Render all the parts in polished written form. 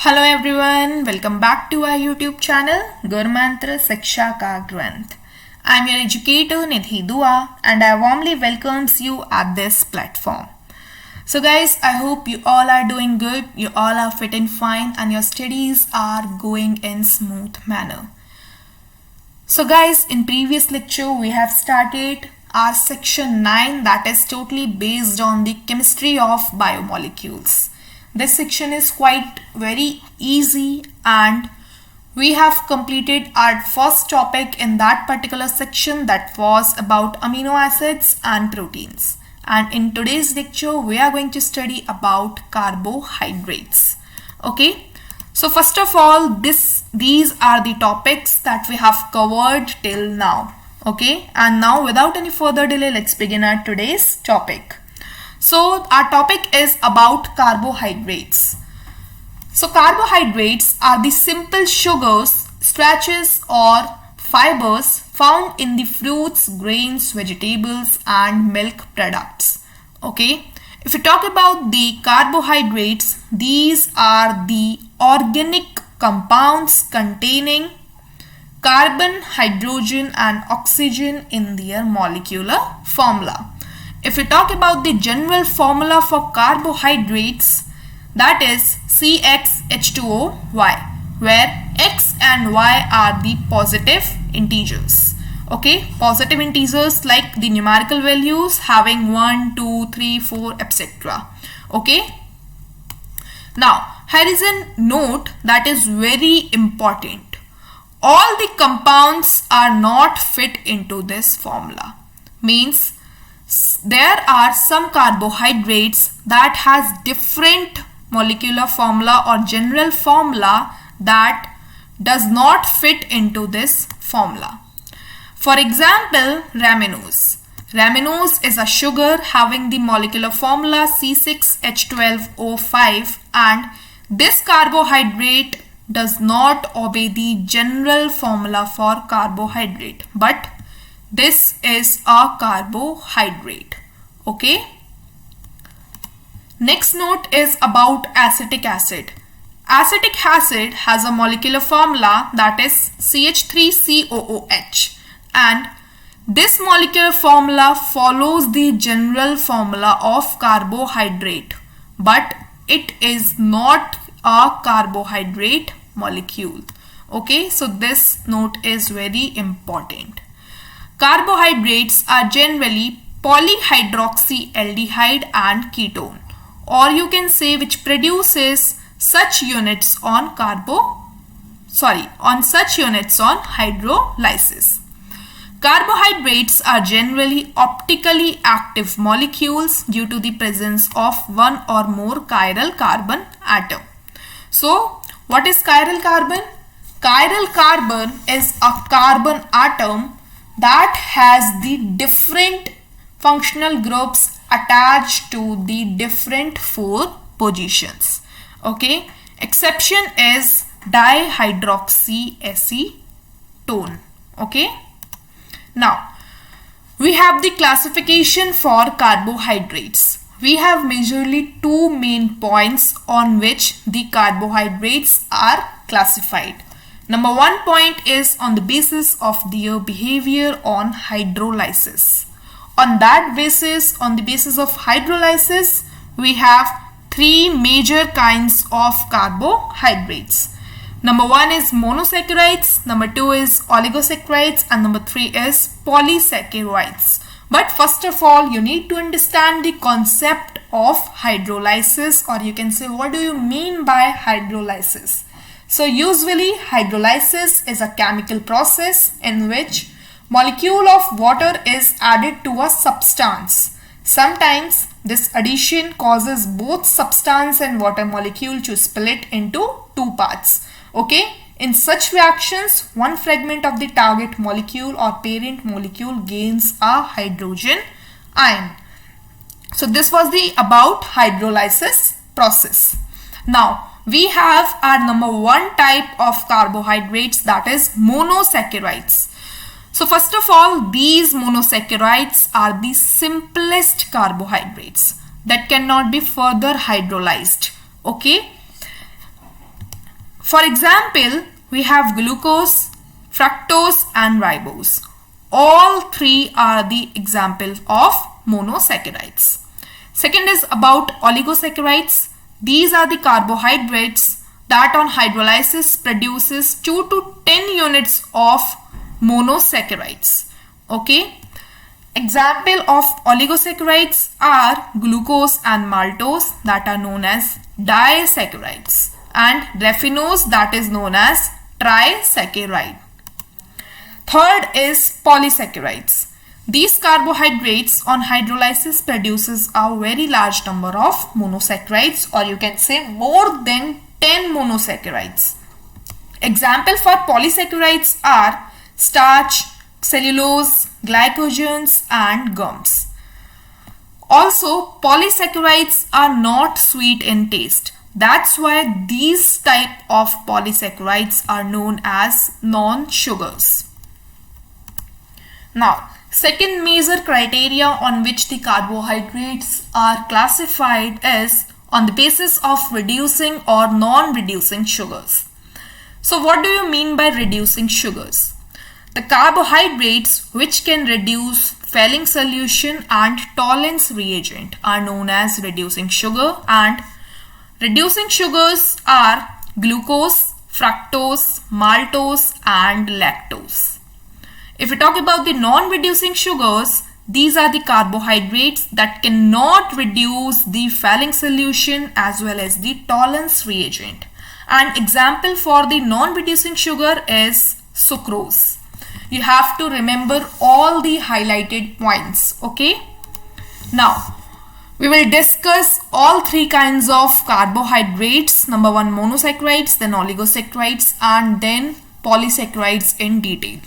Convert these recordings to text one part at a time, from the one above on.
Hello everyone, welcome back to our YouTube channel Gurmantra Shiksha Ka Granth. I am your educator Nidhi Dua and I warmly welcomes you at this platform. So guys, I hope you all are doing good, you all are fit and fine and your studies are going in smooth manner. So guys, in previous lecture we have started our section 9 that is totally based on the chemistry of biomolecules. This section is quite very easy and we have completed our first topic in that particular section, that was about amino acids and proteins. And in today's lecture we are going to study about carbohydrates. Okay, so first of all these are the topics that we have covered till now. Okay, and now without any further delay, let's begin our today's topic. So our topic is about carbohydrates. So carbohydrates are the simple sugars, starches or fibers found in the fruits, grains, vegetables and milk products. Okay. If we talk about the carbohydrates, these are the organic compounds containing carbon, hydrogen and oxygen in their molecular formula. If we talk about the general formula for carbohydrates, that is CxH2OY, where X and Y are the positive integers. Okay, positive integers like the numerical values having 1, 2, 3, 4, etc. Okay. Now, here is a note that is very important. All the compounds are not fit into this formula. Means there are some carbohydrates that has different molecular formula or general formula that does not fit into this formula. For example, ramenose. Ramenose is a sugar having the molecular formula C6H12O5 and this carbohydrate does not obey the general formula for carbohydrate, but this is a carbohydrate. Okay. Next note is about acetic acid. Acetic acid has a molecular formula that is CH3COOH and this molecular formula follows the general formula of carbohydrate, but it is not a carbohydrate molecule. Okay, so this note is very important. Carbohydrates are generally polyhydroxyaldehyde and ketone, or you can say which produces such units on such units on hydrolysis. Carbohydrates are generally optically active molecules due to the presence of one or more chiral carbon atom. So, what is chiral carbon? Chiral carbon is a carbon atom that has the different functional groups attached to the different 4 positions. Okay, exception is dihydroxyacetone. Okay, now we have the classification for carbohydrates. We have majorly 2 main points on which the carbohydrates are classified. Number 1 point is on the basis of their behavior on hydrolysis. On that basis, on the basis of hydrolysis, we have 3 major kinds of carbohydrates. Number 1 is monosaccharides, number 2 is oligosaccharides and number 3 is polysaccharides. But first of all, you need to understand the concept of hydrolysis, or you can say what do you mean by hydrolysis. So usually hydrolysis is a chemical process in which molecule of water is added to a substance. Sometimes this addition causes both substance and water molecule to split into 2 parts. Okay, in such reactions, one fragment of the target molecule or parent molecule gains a hydrogen ion. So this was the about hydrolysis process. Now we have our number 1 type of carbohydrates, that is monosaccharides. So first of all, these monosaccharides are the simplest carbohydrates that cannot be further hydrolyzed. Okay. For example, we have glucose, fructose and ribose. All three are the example of monosaccharides. Second is about oligosaccharides. These are the carbohydrates that on hydrolysis produces 2 to 10 units of monosaccharides. Okay. Example of oligosaccharides are glucose and maltose that are known as disaccharides, and raffinose that is known as trisaccharide. Third is polysaccharides. These carbohydrates on hydrolysis produces a very large number of monosaccharides, or you can say more than 10 monosaccharides. Example for polysaccharides are starch, cellulose, glycogens and gums. Also, polysaccharides are not sweet in taste. That's why these type of polysaccharides are known as non-sugars. Now, second major criteria on which the carbohydrates are classified is on the basis of reducing or non-reducing sugars. So what do you mean by reducing sugars? The carbohydrates which can reduce Fehling solution and Tollens reagent are known as reducing sugar, and reducing sugars are glucose, fructose, maltose and lactose. If we talk about the non-reducing sugars, these are the carbohydrates that cannot reduce the Fehling solution as well as the Tollens reagent. An example for the non-reducing sugar is sucrose. You have to remember all the highlighted points, okay? Now, we will discuss all three kinds of carbohydrates. Number one, monosaccharides, then oligosaccharides and then polysaccharides in detail.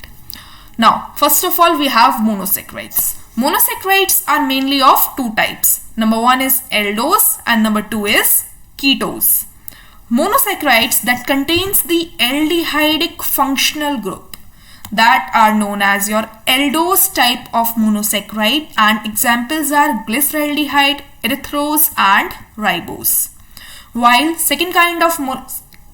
Now, first of all, we have monosaccharides. Monosaccharides are mainly of two types. Number one is aldose and number two is ketose. Monosaccharides that contains the aldehydic functional group that are known as your aldose type of monosaccharide, and examples are glyceraldehyde, erythrose and ribose. While second kind of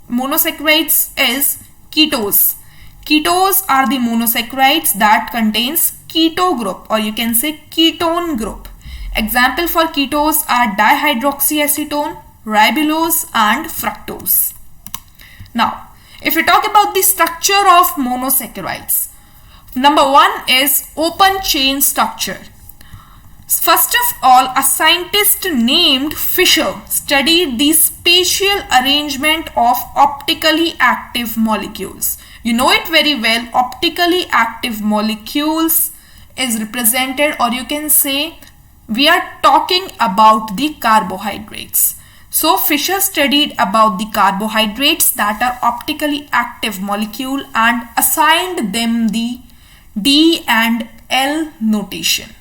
monosaccharides is ketose. Ketose are the monosaccharides that contains keto group, or you can say ketone group. Example for ketose are dihydroxyacetone, ribulose and fructose. Now, if we talk about the structure of monosaccharides, number one is open chain structure. First of all, a scientist named Fischer studied the spatial arrangement of optically active molecules. You know it very well, optically active molecules is represented, or you can say we are talking about the carbohydrates. So Fischer studied about the carbohydrates that are optically active molecule and assigned them the D and L notation.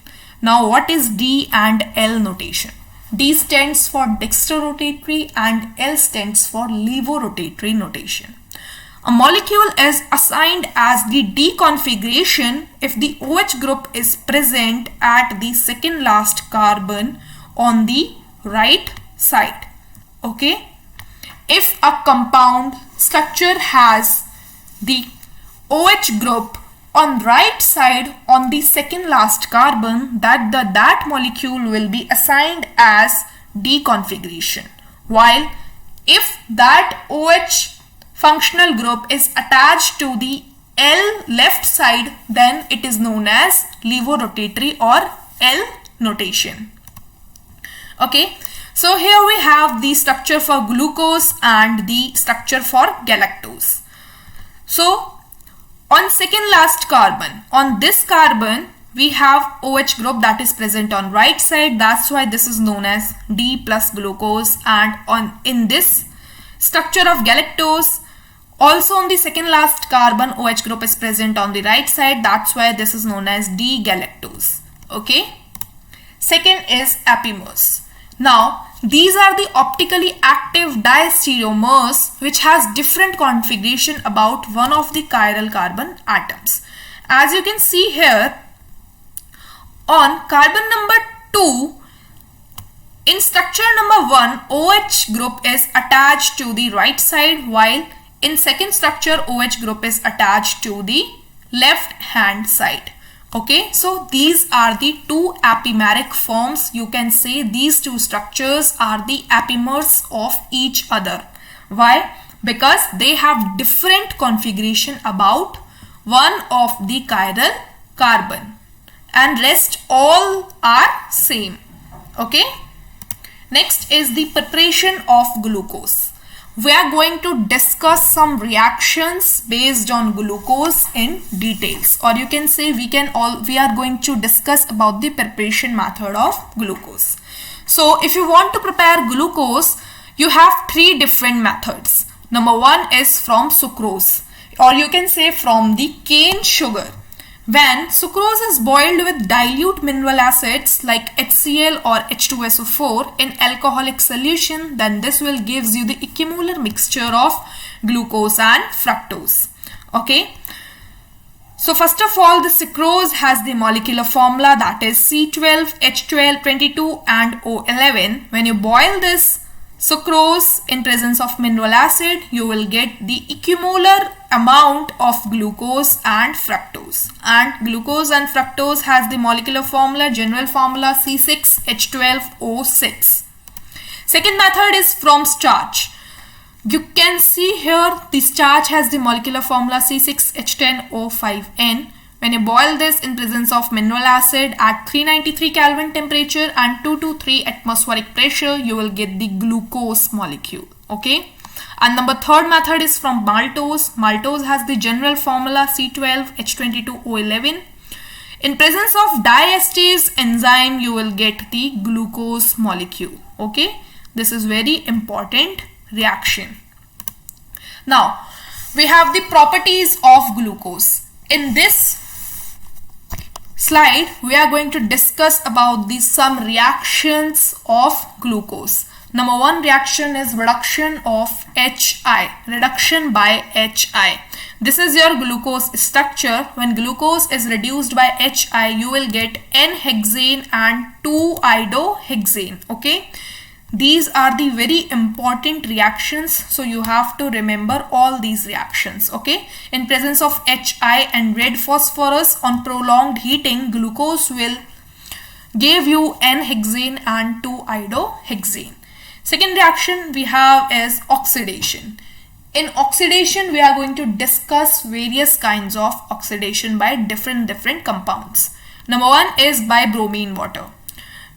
Now what is D and L notation? D stands for dextrorotatory and L stands for levorotatory notation. A molecule is assigned as the D configuration if the OH group is present at the second last carbon on the right side. Okay, if a compound structure has the OH group on right side on the second last carbon, that molecule will be assigned as D configuration. While if that OH functional group is attached to the L left side, then it is known as levorotatory or L notation. Okay. So here we have the structure for glucose and the structure for galactose. So on second last carbon, on this carbon we have OH group that is present on right side. That's why this is known as D plus glucose, and in this structure of galactose, also on the second last carbon OH group is present on the right side. That's why this is known as D galactose. Okay. Second is apimers. Now, these are the optically active diastereomers which has different configuration about one of the chiral carbon atoms. As you can see here, on carbon number 2, in structure number 1, OH group is attached to the right side, while In second structure, OH group is attached to the left hand side. Okay, so these are the two epimeric forms. You can say these two structures are the epimers of each other. Why? Because they have different configuration about one of the chiral carbon and rest all are same. Okay. Next is the preparation of glucose. We are going to discuss some reactions based on glucose in details, or you can say we are going to discuss about the preparation method of glucose. So if you want to prepare glucose, you have three different methods. Number one is from sucrose, or you can say from the cane sugar. When sucrose is boiled with dilute mineral acids like HCl or H2SO4 in alcoholic solution, then this will gives you the equimolar mixture of glucose and fructose. Okay. So first of all, the sucrose has the molecular formula, that is C12, H12, 22 and O11. When you boil this sucrose in presence of mineral acid, you will get the equimolar amount of glucose and fructose. And glucose and fructose has the molecular formula, general formula C6H12O6. Second method is from starch. You can see here the starch has the molecular formula C6H10O5N. When you boil this in presence of mineral acid at 393 Kelvin temperature and 2 to 3 atmospheric pressure, you will get the glucose molecule. Okay. And number third method is from maltose. Maltose has the general formula C12H22O11. In presence of diastase enzyme, you will get the glucose molecule. Okay. This is very important reaction. Now, we have the properties of glucose. In this slide, we are going to discuss about some reactions of glucose. Number one reaction is reduction of HI, reduction by HI. This is your glucose structure. When glucose is reduced by HI, you will get N-hexane and 2-iodohexane. Okay. These are the very important reactions, so you have to remember all these reactions. Okay. In presence of HI and red phosphorus, on prolonged heating, glucose will give you N-hexane and 2-iodohexane. Second reaction we have is oxidation. In oxidation, we are going to discuss various kinds of oxidation by different compounds. Number one is by bromine water.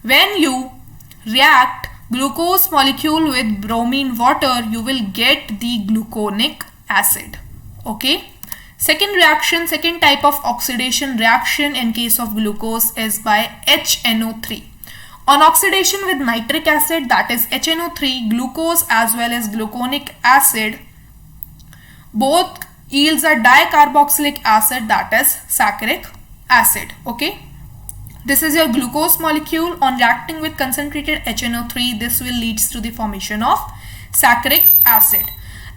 When you react glucose molecule with bromine water, you will get the gluconic acid. Okay. Second reaction, second type of oxidation reaction in case of glucose is by HNO3. On oxidation with nitric acid, that is HNO3, glucose as well as gluconic acid both yields a dicarboxylic acid, that is saccharic acid. Okay. This is your glucose molecule. On reacting with concentrated HNO3, this will lead to the formation of saccharic acid.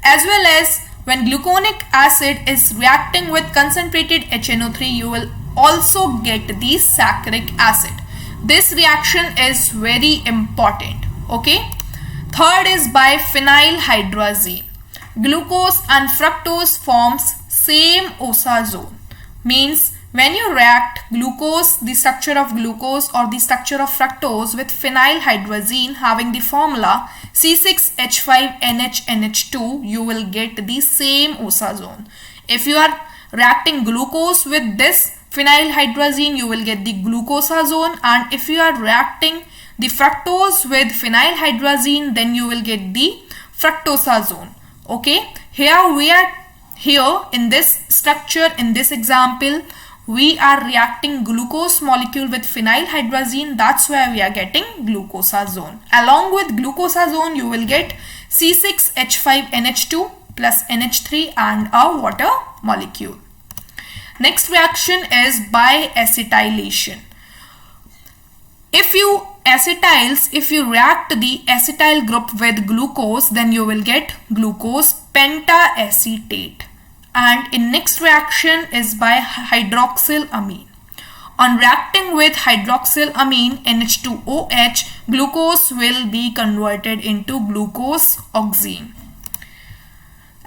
As well as when gluconic acid is reacting with concentrated HNO3, you will also get the saccharic acid. This reaction is very important. Okay. Third is by phenylhydrazine. Glucose and fructose forms same OSA zone. Means when you react glucose, the structure of glucose or the structure of fructose with phenylhydrazine having the formula C6H5NHNH2, you will get the same OSA zone. If you are reacting glucose with this phenylhydrazine, you will get the glucosa zone, and if you are reacting the fructose with phenylhydrazine, then you will get the fructosa zone. Okay, here in this structure, in this example, we are reacting glucose molecule with phenylhydrazine. That's why we are getting glucosa zone. Along with glucosa zone, you will get C6H5NH2 plus NH3 and a water molecule. Next reaction is by acetylation. If you react the acetyl group with glucose, then you will get glucose pentaacetate. And in next reaction is by hydroxylamine. On reacting with hydroxylamine NH2OH, glucose will be converted into glucose oxime.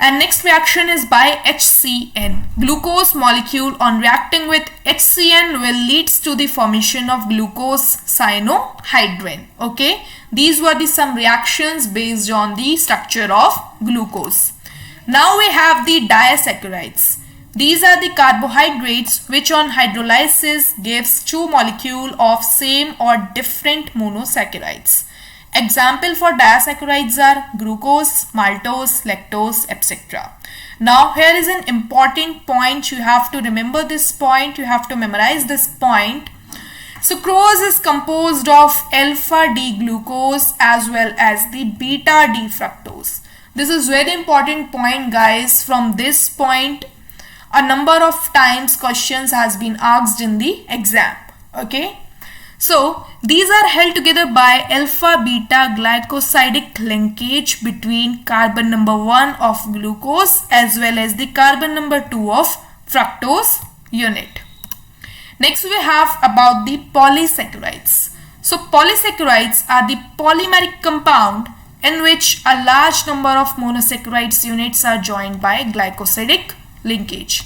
And next reaction is by HCN. Glucose molecule on reacting with HCN will leads to the formation of glucose cyanohydrin. Okay, these were the some reactions based on the structure of glucose. Now we have the disaccharides. These are the carbohydrates which on hydrolysis gives two molecules of same or different monosaccharides. Example for disaccharides are glucose, maltose, lactose, etc. Now here is an important point. You have to remember this point. You have to memorize this point. Sucrose is composed of alpha D glucose as well as the beta D fructose. This is very important point, guys. From this point, a number of times questions has been asked in the exam. Okay. So these are held together by alpha beta glycosidic linkage between carbon number 1 of glucose as well as the carbon number 2 of fructose unit. Next we have about the polysaccharides. So polysaccharides are the polymeric compound in which a large number of monosaccharides units are joined by glycosidic linkage.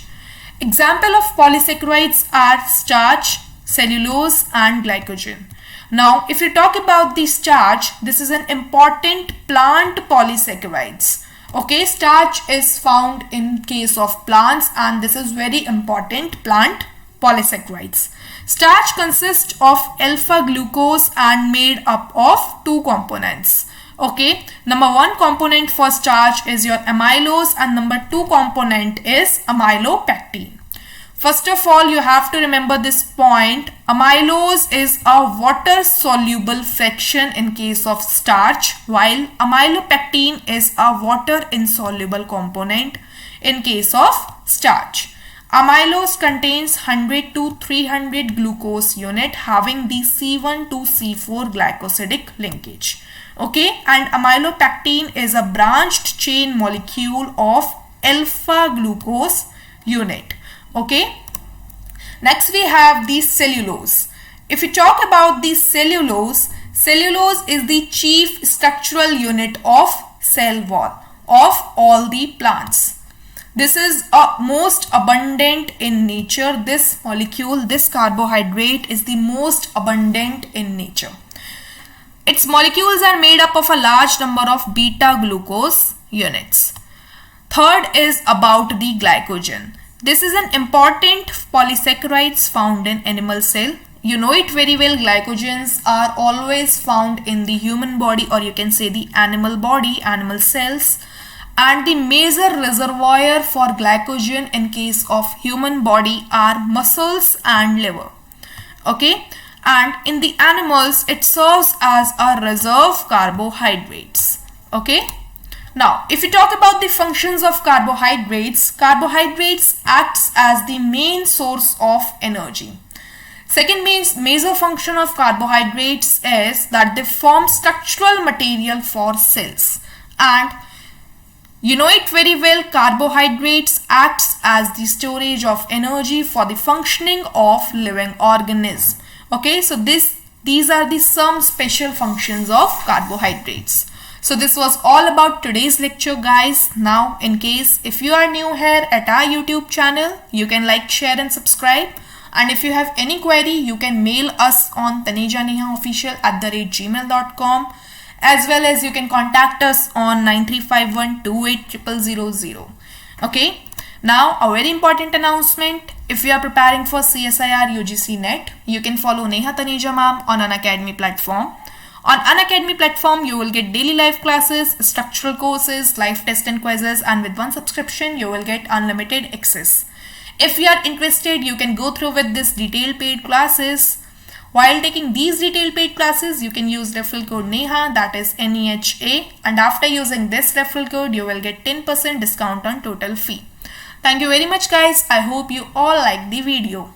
Example of polysaccharides are starch, cellulose and glycogen. Now if you talk about the starch, this is an important plant polysaccharides. Okay, starch is found in case of plants and this is very important plant polysaccharides. Starch consists of alpha glucose and made up of two components. Okay, number one component for starch is your amylose and number two component is amylopectin. First of all, you have to remember this point. Amylose is a water soluble fraction in case of starch, while amylopectin is a water insoluble component in case of starch. Amylose contains 100 to 300 glucose unit having the C1 to C4 glycosidic linkage. Okay, and amylopectin is a branched chain molecule of alpha glucose unit. Okay, next we have the cellulose. If we talk about the cellulose, cellulose is the chief structural unit of cell wall of all the plants. This is most abundant in nature. This molecule, this carbohydrate is the most abundant in nature. Its molecules are made up of a large number of beta glucose units. Third is about the glycogen. This is an important polysaccharides found in animal cell. You know it very well, glycogens are always found in the human body or you can say the animal body, animal cells. And the major reservoir for glycogen in case of human body are muscles and liver. Okay, and in the animals it serves as a reserve carbohydrates. Okay. Now, if we talk about the functions of carbohydrates, carbohydrates acts as the main source of energy. Second major function of carbohydrates is that they form structural material for cells. And you know it very well, carbohydrates acts as the storage of energy for the functioning of living organism. Okay, so these are the some special functions of carbohydrates. So this was all about today's lecture, guys. Now, in case if you are new here at our YouTube channel, you can like, share and subscribe. And if you have any query, you can mail us on tanejanehaofficial@gmail.com, as well as you can contact us on 9351280000. Okay. Now, a very important announcement. If you are preparing for CSIR UGC NET, you can follow Neha Taneja ma'am on Unacademy platform. On Unacademy platform, you will get daily live classes, structural courses, live test and quizzes, and with one subscription, you will get unlimited access. If you are interested, you can go through with this detailed paid classes. While taking these detailed paid classes, you can use referral code NEHA, that is NEHA, and after using this referral code, you will get 10% discount on total fee. Thank you very much, guys. I hope you all liked the video.